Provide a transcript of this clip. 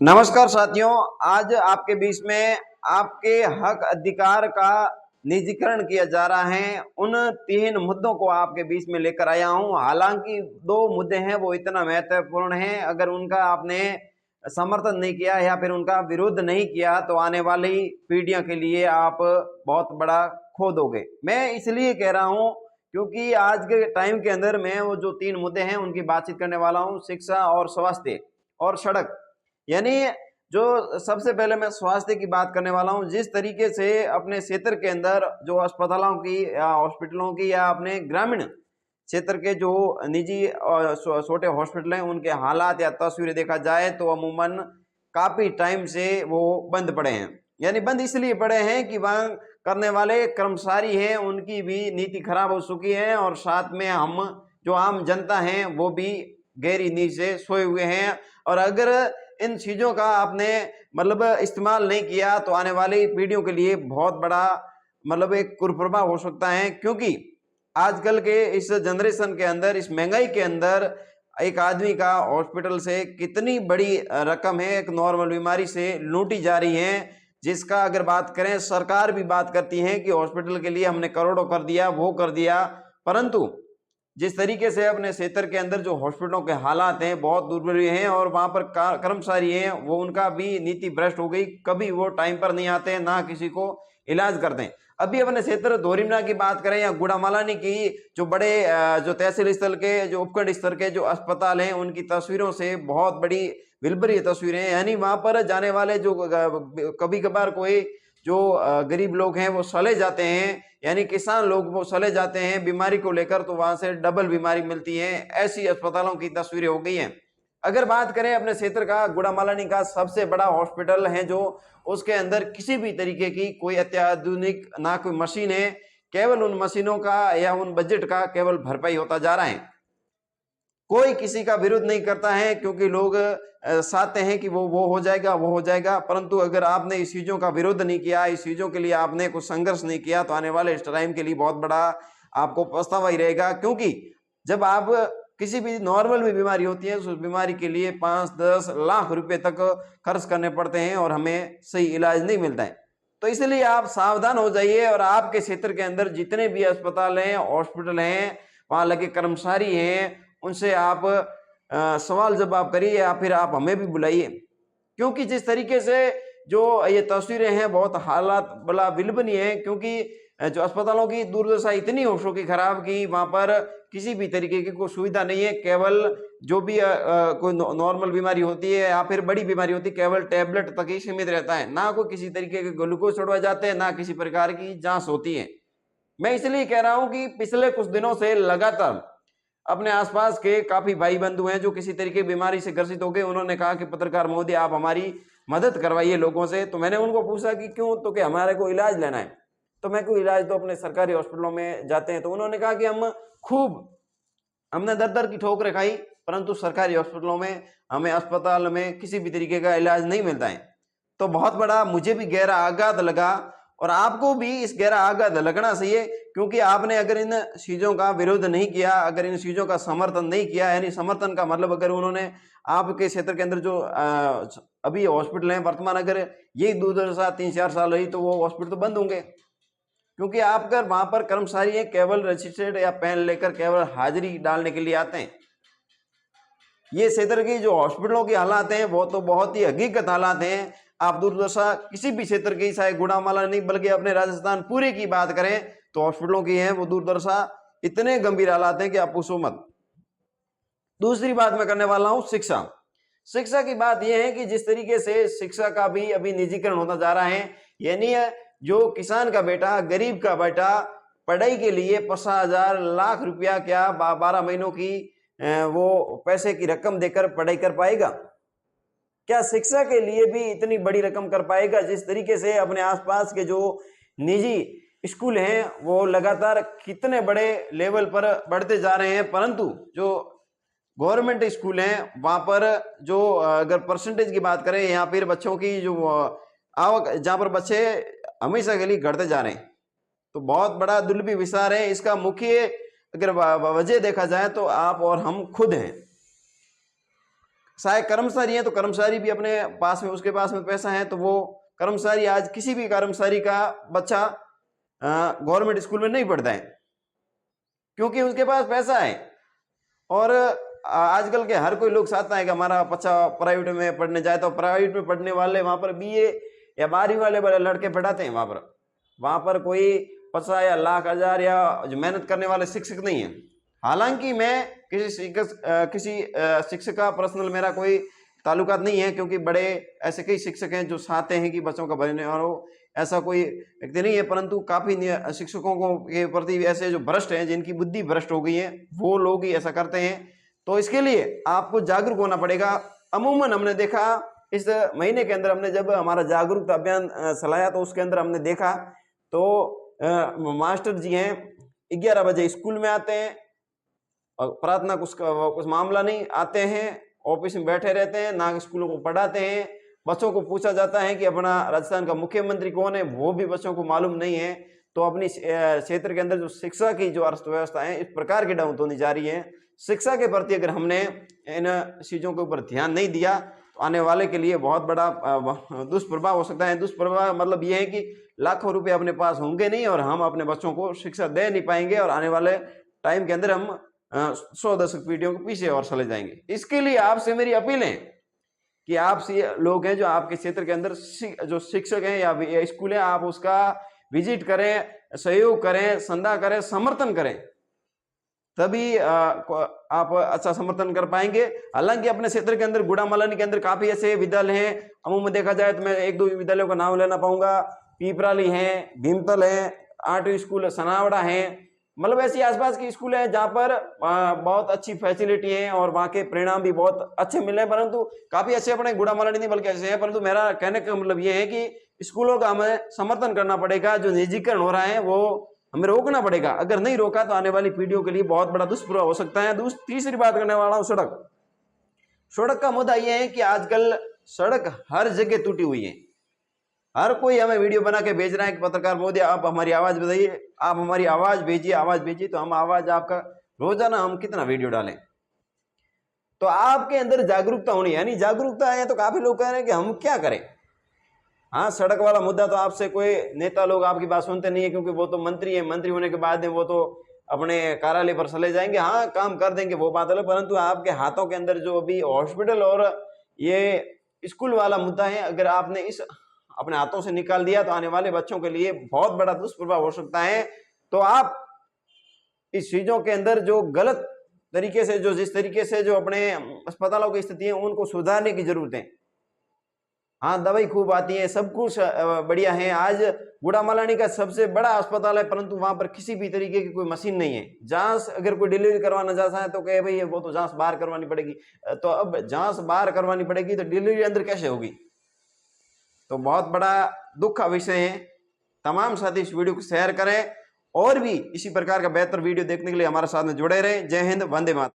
नमस्कार साथियों, आज आपके बीच में आपके हक अधिकार का निजीकरण किया जा रहा है। उन 3 मुद्दों को आपके बीच में लेकर आया हूं। हालांकि 2 मुद्दे हैं वो इतना महत्वपूर्ण हैं, अगर उनका आपने समर्थन नहीं किया या फिर उनका विरोध नहीं किया तो आने वाली पीढ़ियों के लिए आप बहुत बड़ा खो दोगे। मैं इसलिए कह रहा हूं क्योंकि आज के टाइम के अंदर मैं वो जो 3 मुद्दे हैं उनकी बातचीत करने वाला हूं, शिक्षा और स्वास्थ्य और सड़क। यानी जो सबसे पहले मैं स्वास्थ्य की बात करने वाला हूं। जिस तरीके से अपने क्षेत्र के अंदर जो अस्पतालों की या हॉस्पिटलों की या अपने ग्रामीण क्षेत्र के जो निजी और छोटे हॉस्पिटल हैं उनके हालात या तस्वीरें देखा जाए तो अमूमन काफी टाइम से वो बंद पड़े हैं। यानी बंद इसलिए पड़े हैं कि वहां करने वाले कर्मचारी हैं उनकी भी नीति खराब हो चुकी है, और साथ में हम जो आम जनता हैं वो भी गहरी नींद से सोए हुए हैं। और अगर इन चीजों का आपने मतलब इस्तेमाल नहीं किया तो आने वाली पीढ़ियों के लिए बहुत बड़ा मतलब एक कुप्रभाव हो सकता है। क्योंकि आजकल के इस जनरेशन के अंदर, इस महंगाई के अंदर, एक आदमी का हॉस्पिटल से कितनी बड़ी रकम है एक नॉर्मल बीमारी से लूटी जा रही है, जिसका अगर बात करें सरकार भी बात करती है कि हॉस्पिटल के लिए हमने करोड़ों कर दिया, वो कर दिया, परंतु जिस तरीके से अपने क्षेत्र के अंदर जो हॉस्पिटलों के हालात हैं बहुत दुर्बल हैं, और वहां पर कर्मचारी हैं वो उनका भी नीति भ्रष्ट हो गई। कभी वो टाइम पर नहीं आते, ना किसी को इलाज करते हैं। अभी अपने क्षेत्र धोरीमना की बात करें या गुड़ामालानी की, जो बड़े जो तहसील स्तर के जो उपखंड स्तर के जो अस्पताल हैं उनकी तस्वीरों से बहुत बड़ी विलबरी तस्वीरें हैं। यानी वहां पर जाने वाले जो कभी कभार कोई जो गरीब लोग हैं वो चले जाते हैं, यानी किसान लोग वो चले जाते हैं बीमारी को लेकर, तो वहां से डबल बीमारी मिलती है। ऐसी अस्पतालों की तस्वीरें हो गई हैं। अगर बात करें अपने क्षेत्र का, गुड़ामालानी का सबसे बड़ा हॉस्पिटल है जो, उसके अंदर किसी भी तरीके की कोई अत्याधुनिक ना कोई मशीन है, केवल उन मशीनों का या उन बजट का केवल भरपाई होता जा रहा है। कोई किसी का विरोध नहीं करता है क्योंकि लोग चाहते हैं कि वो हो जाएगा, वो हो जाएगा। परंतु अगर आपने इस चीजों का विरोध नहीं किया, इस चीजों के लिए आपने कुछ संघर्ष नहीं किया, तो आने वाले इस टाइम के लिए बहुत बड़ा आपको पछतावा ही रहेगा। क्योंकि जब आप किसी भी नॉर्मल भी बीमारी होती है, उस बीमारी के लिए 5-10 लाख रुपए तक खर्च करने पड़ते हैं और हमें सही इलाज नहीं मिलता है। तो इसलिए आप सावधान हो जाइए, और आपके क्षेत्र के अंदर जितने भी अस्पताल हैं, हॉस्पिटल हैं, वहां लगे कर्मचारी हैं, उनसे आप सवाल जवाब करिए या फिर आप हमें भी बुलाइए। क्योंकि जिस तरीके से जो ये तस्वीरें हैं बहुत हालात बड़ा विलबनीय है। क्योंकि जो अस्पतालों की दुर्दशा इतनी हो चुकी खराब कि वहां पर किसी भी तरीके की कोई सुविधा नहीं है। केवल जो भी कोई नॉर्मल बीमारी होती है या फिर बड़ी बीमारी होती है, केवल टैबलेट तक ही सीमित रहता है, ना कोई किसी तरीके के ग्लूकोज चढ़वाए जाते हैं, ना किसी प्रकार की जांच होती है। मैं इसलिए कह रहा हूं कि पिछले कुछ दिनों से लगातार अपने आसपास के काफी भाई बंधु हैं जो किसी तरीके की बीमारी से ग्रसित हो गए। उन्होंने कहा कि पत्रकार महोदय आप हमारी मदद करवाइए लोगों से। तो मैंने उनको पूछा कि क्यों, तो कि हमारे को इलाज लेना है। तो मैं कोई इलाज तो अपने सरकारी हॉस्पिटलों में जाते हैं। तो उन्होंने कहा कि हमने दर दर की ठोकरें खाई, परंतु सरकारी हॉस्पिटलों में हमें अस्पताल में किसी भी तरीके का इलाज नहीं मिलता है। तो बहुत बड़ा मुझे भी गहरा आघात लगा, और आपको भी इस गहरा आघात लगना चाहिए। क्योंकि आपने अगर इन चीजों का विरोध नहीं किया, अगर इन चीजों का समर्थन नहीं किया, यानी समर्थन का मतलब अगर उन्होंने आपके क्षेत्र के अंदर जो अभी हॉस्पिटल है वर्तमान, अगर यही 2-3-4 साल रही तो वो हॉस्पिटल तो बंद होंगे। क्योंकि आप अगर वहां पर कर्मचारी है केवल रजिस्टर्ड या पेन लेकर केवल हाजिरी डालने के लिए आते हैं। ये क्षेत्र की जो हॉस्पिटलों की हालात हैं वो तो बहुत ही हकीकत हालात हैं। आप दुर्दशा किसी भी क्षेत्र की, चाहे गुड़ामाला नहीं बल्कि अपने राजस्थान पूरे की बात करें तो हॉस्पिटलों की है वो दुर्दशा इतने गंभीर हालात हैं कि आप पूछो मत। दूसरी बात मैं करने वाला हूं शिक्षा। शिक्षा की बात यह है कि जिस तरीके से शिक्षा का भी अभी निजीकरण होता जा रहा है, यानी जो किसान का बेटा, गरीब का बेटा पढ़ाई के लिए 50,000 लाख रुपया क्या 12 महीनों की वो पैसे की रकम देकर पढ़ाई कर पाएगा? क्या शिक्षा के लिए भी इतनी बड़ी रकम कर पाएगा? जिस तरीके से अपने आसपास के जो निजी स्कूल हैं वो लगातार कितने बड़े लेवल पर बढ़ते जा रहे हैं, परंतु जो गवर्नमेंट स्कूल हैं वहां पर जो अगर परसेंटेज की बात करें या फिर बच्चों की जो आवक, जहां पर बच्चे हमेशा के लिए घटते जा रहे हैं, तो बहुत बड़ा दुर्लभ विचार है। इसका मुख्य अगर वजह देखा जाए तो आप और हम खुद हैं। सहायक कर्मचारी हैं तो कर्मचारी भी अपने पास में, उसके पास में पैसा है, तो वो कर्मचारी, आज किसी भी कर्मचारी का बच्चा गवर्नमेंट स्कूल में नहीं पढ़ता है क्योंकि उसके पास पैसा है। और आजकल के हर कोई लोग चाहता है कि हमारा बच्चा प्राइवेट में पढ़ने जाए, तो प्राइवेट में पढ़ने वाले वहां पर बीए या 12वीं वाले लड़के पढ़ाते हैं। वहां पर कोई 50 या लाख हजार या जो मेहनत करने वाले शिक्षक नहीं है। हालांकि मैं किसी शिक्षक का पर्सनल मेरा कोई ताल्लुकात नहीं है, क्योंकि बड़े ऐसे कई शिक्षक हैं जो चाहते हैं कि बच्चों का भले और ऐसा कोई व्यक्ति नहीं है, परंतु काफी शिक्षकों को के प्रति ऐसे जो भ्रष्ट हैं, जिनकी बुद्धि भ्रष्ट हो गई है, वो लोग ही ऐसा करते हैं। तो इसके लिए आपको जागरूक होना पड़ेगा। अमूमन हमने देखा इस महीने के अंदर, हमने जब हमारा जागरूकता अभियान चलाया तो उसके अंदर हमने देखा तो मास्टर जी हैं 11 बजे स्कूल में आते हैं और प्रार्थना कुछ मामला नहीं, आते हैं ऑफिस में बैठे रहते हैं, ना स्कूलों को पढ़ाते हैं। बच्चों को पूछा जाता है कि अपना राजस्थान का मुख्यमंत्री कौन है, वो भी बच्चों को मालूम नहीं है। तो अपनी क्षेत्र के अंदर जो शिक्षा की जो अर्थव्यवस्था है इस प्रकार की डाउन होनी जा रही है। शिक्षा के प्रति अगर हमने इन चीजों के ऊपर ध्यान नहीं दिया तो आने वाले के लिए बहुत बड़ा दुष्प्रभाव हो सकता है। दुष्प्रभाव मतलब ये है कि लाखों रुपए अपने पास होंगे नहीं और हम अपने बच्चों को शिक्षा दे नहीं पाएंगे और आने वाले टाइम के अंदर हम 100 दशक पीढ़ियों के पीछे और चले जाएंगे। इसके लिए आपसे मेरी अपील है कि आपसे लोग हैं जो आपके क्षेत्र के अंदर जो शिक्षक हैं या स्कूल है, आप उसका विजिट करें, सहयोग करें, संदा करें, समर्थन करें, तभी आप अच्छा समर्थन कर पाएंगे। हालांकि अपने क्षेत्र के अंदर गुड़ामलानी के अंदर काफी ऐसे विद्यालय हैं, अमूमन देखा जाए तो मैं 1-2 विद्यालयों का नाम लेना पाऊंगा। पीपराली है, भीमतल है, 8वीं स्कूल सनावड़ा है, मतलब ऐसी आसपास की स्कूल है जहाँ पर बहुत अच्छी फैसिलिटी है और वहाँ के परिणाम भी बहुत अच्छे मिले। परंतु काफी अच्छे अपने गुड़ामलानी नहीं बल्कि ऐसे हैं। परंतु मेरा कहने का मतलब ये है कि स्कूलों का हमें समर्थन करना पड़ेगा। जो निजीकरण हो रहा है वो हमें रोकना पड़ेगा। अगर नहीं रोका तो आने वाली पीढ़ियों के लिए बहुत बड़ा दुष्प्रभाव हो सकता है। तीसरी बात करने वाला हूँ सड़क का मुद्दा यह है कि आजकल सड़क हर जगह टूटी हुई है। हर कोई हमें वीडियो बना के भेज रहा है कि पत्रकार महोदय आप हमारी आवाज बताइए, आप हमारी आवाज भेजिए। तो हम आवाज आपका रोजाना हम कितना वीडियो डालें। तो आपके अंदर जागरूकता होनी है, यानी जागरूकता है तो काफी लोग कह रहे हैं कि हम क्या करें। हाँ, सड़क वाला मुद्दा तो आपसे कोई नेता लोग आपकी बात सुनते नहीं है, क्योंकि वो तो मंत्री है, मंत्री होने के बाद में वो तो अपने कार्यालय पर चले जाएंगे, हाँ काम कर देंगे, वो बात अलग। परंतु आपके हाथों के अंदर जो अभी हॉस्पिटल और ये स्कूल वाला मुद्दा है, अगर आपने इस अपने हाथों से निकाल दिया तो आने वाले बच्चों के लिए बहुत बड़ा दुष्प्रभाव हो सकता है। तो आप इस चीजों के अंदर जो गलत तरीके से, जो जिस तरीके से जो अपने अस्पतालों की स्थिति है उनको सुधारने की जरूरत है। हाँ, दवाई खूब आती है, सब कुछ बढ़िया है। आज गुड़ामलानी का सबसे बड़ा अस्पताल है, परंतु वहां पर किसी भी तरीके की कोई मशीन नहीं है। जांच अगर कोई डिलीवरी करवाना चाहता है तो कहे भाई वो तो जांच बाहर करवानी पड़ेगी। तो अब जांच बाहर करवानी पड़ेगी तो डिलीवरी अंदर कैसे होगी। तो बहुत बड़ा दुख का विषय है। तमाम साथी इस वीडियो को शेयर करें और भी इसी प्रकार का बेहतर वीडियो देखने के लिए हमारे साथ में जुड़े रहें। जय हिंद, वंदे मातरम।